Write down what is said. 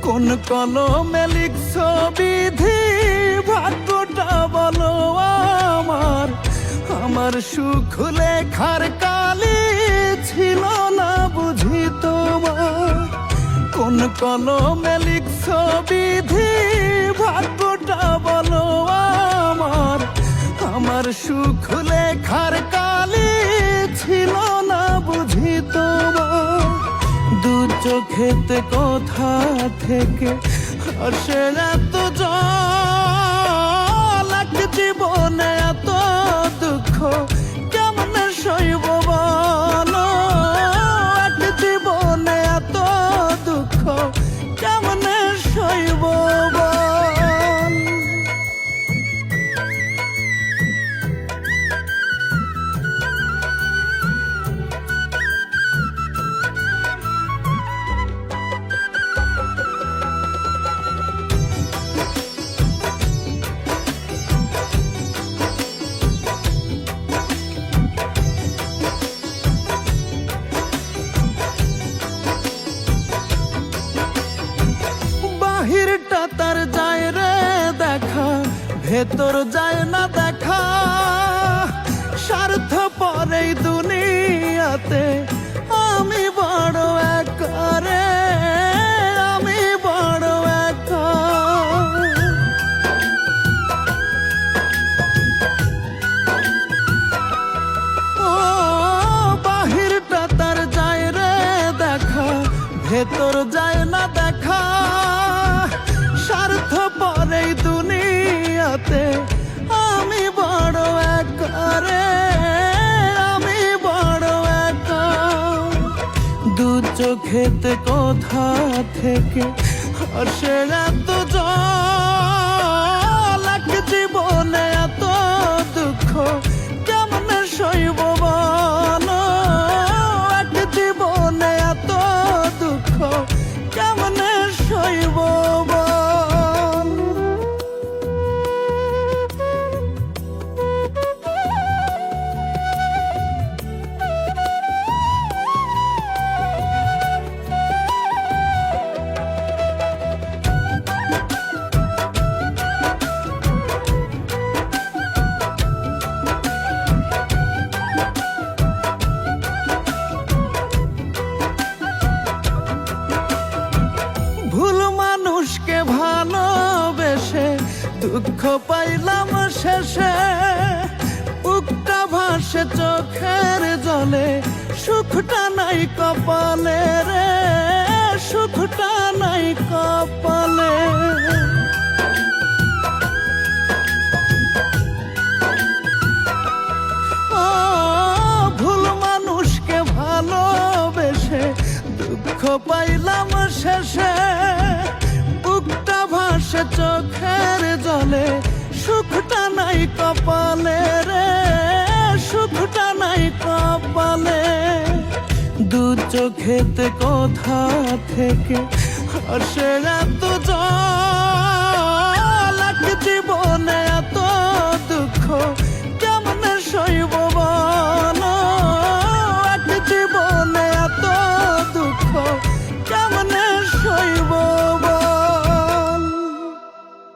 কোন কলমে লিখছো বিধি, ভাগ্যটা বলো আমার। আমার সুখ লেখার কালি ছিল না বুঝি তোমার। কোন কলমে লিখছো বিধি, ভাগ্যটা বলো আমার। আমার সুখ লেখার কালি ছিল না বুঝি তোমার। দু চোখেতে কোথা থেকে আসে এত জল, এক জীবনে এত দুঃখ কেমনে সইব বলো। এক জীবনে এত দুঃখ কেমনে সইব বল। বাহিরটা তার যায় রে দেখা, ভেতর যায় না দেখা। স্বার্থ পরে দুনিয়াতে আমি বড় একা রে, আমি বড় একা। ও বাহিরটা তার যায় রে দেখা, ভেতর যায় না দেখা। স্বার্থ পরে দুনিয়াতে আমি বড় একা রে, আমি বড় একা। দু চোখেতে কোথা থেকে আসে এত জল, এক জীবনে এত দুঃখ কেমনে সইব বলো। এক জীবনে এত দুঃখ কেমনে সইব বল। ভুল মানুষকে ভালোবেসে দুঃখ পাইলাম শেষে। বুকটা ভাসে চোখের জলে, সুখটা নাই কপালে রে, সুখটা নাই কপালে। ও ভুল মানুষকে ভালোবেসে দুঃখ পাইলাম শেষে। বুকটা ভাসে চোখের জলে, সুখটা নাই কপালে রে, সুখটা নাই কপালে। দু চোখেতে কোথা থেকে আসে এত জল, এক জীবনে